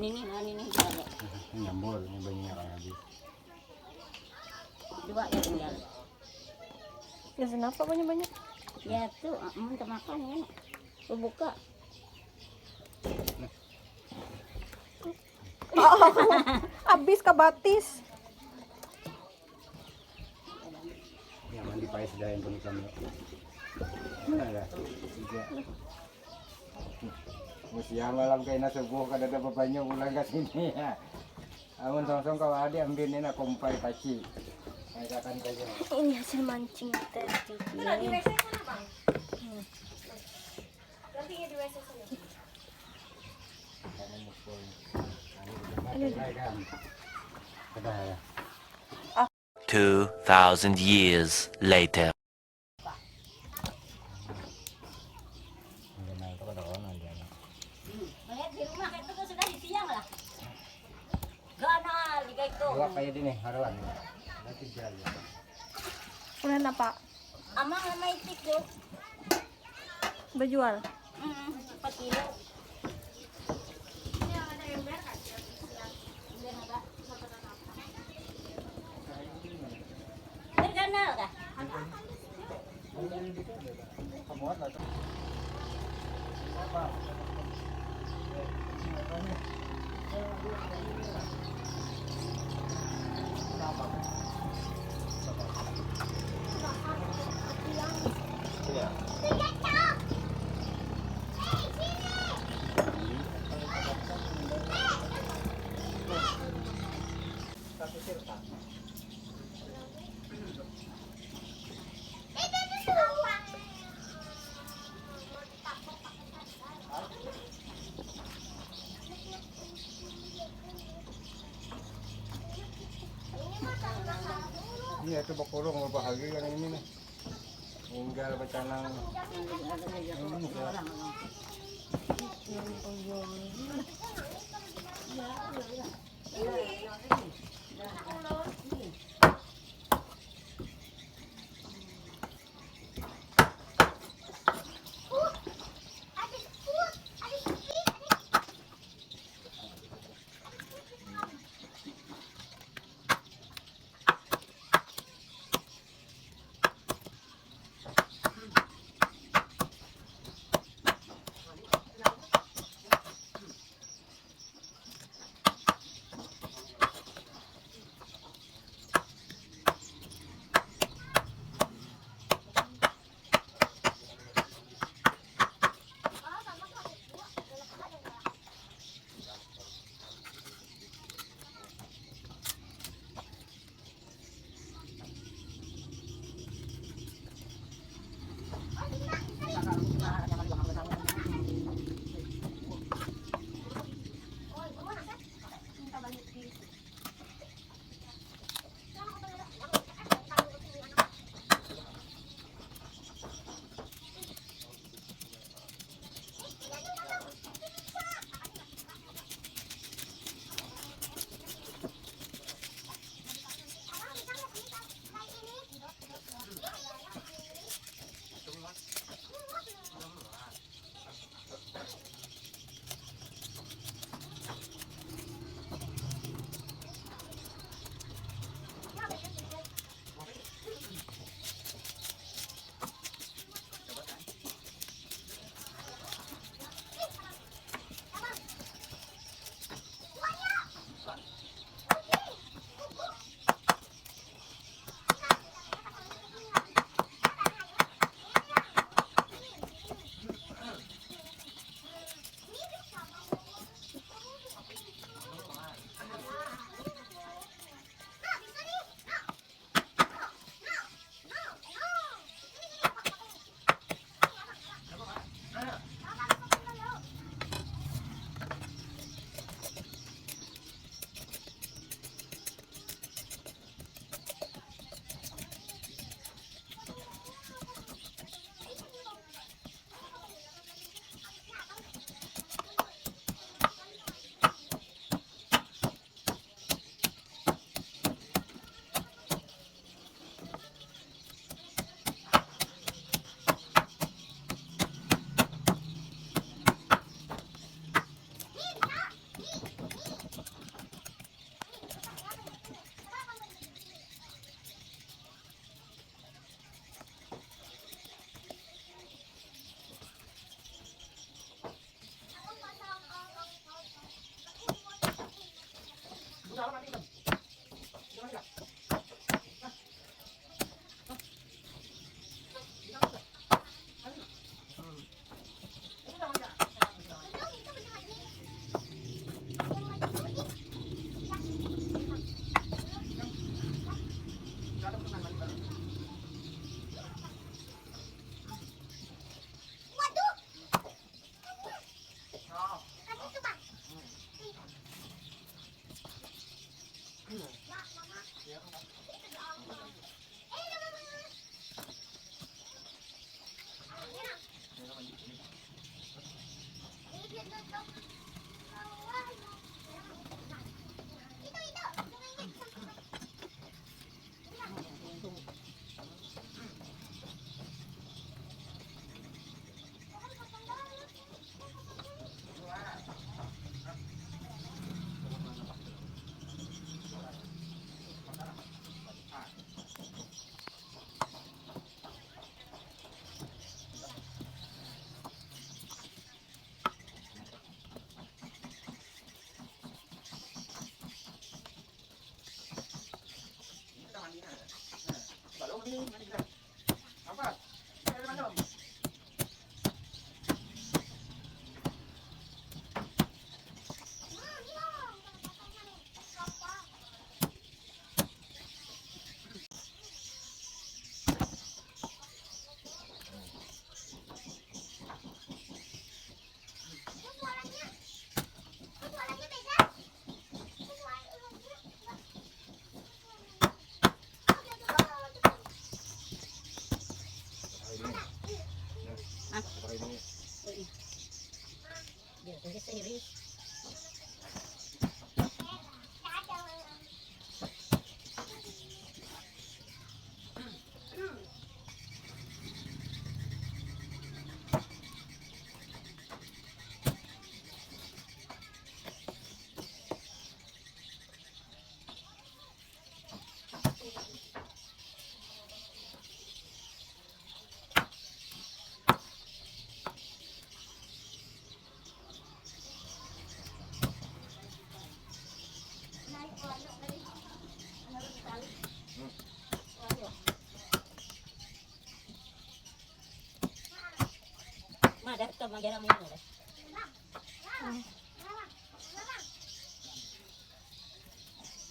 Ini jalan. Nyambur ini banyak lagi. Dua ya tinggal. Ya kenapa banyak-banyak? Ya tuh, mau makan ya. Aku buka. Habis kabatis. Ya mandi pakai sudah yang pun kami. Mana? Siang malam kayak nasi subuh kada ada bapaknya pulang ke sini ya. Amun song-song kau ada ambil ini nak kompai paci. Saya akan kaji. Ini hasil mancing tadi. Udah di WC sana, Bang. Nanti di WC sana. Sudah ya. 2,000 years later. Banyak di rumah kan itu sudah di siang lah. Ganal di itu. Dua kayak ini haruan. Nanti jalan. Udah apa? Amang lama itik tuh. Berjual. 4 kilo. Ini yang ada ember kan? Berganal kah? Iya itu bakurung bahagia kan ini nih. Tinggal becanang.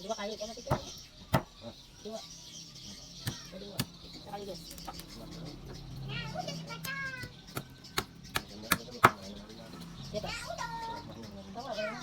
Dua kali kan itu. Dua. Dua. Sekaligus. Ya, Pak. Bawa ya.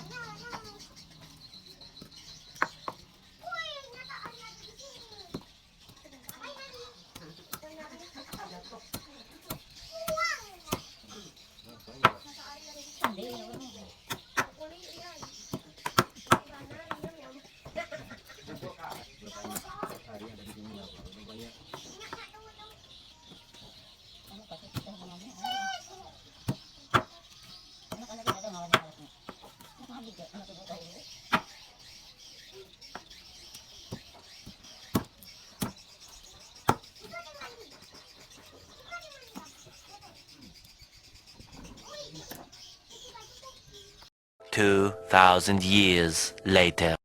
Two 2,000 years later.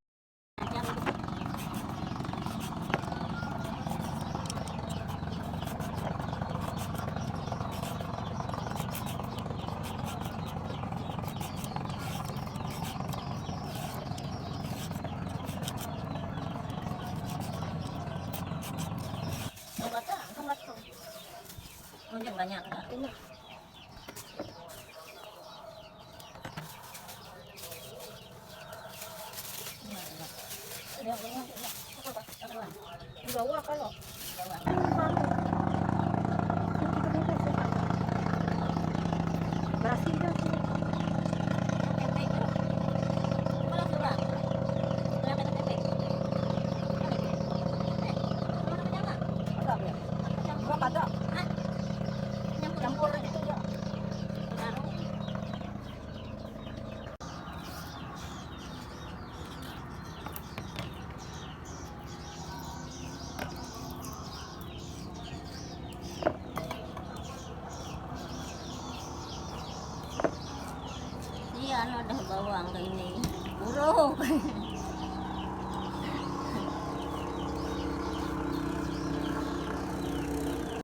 Banyak. Bawa kalau. Berhasil dah. Ada. Campur itu ya. Iya, ada bawang ini. Buruk.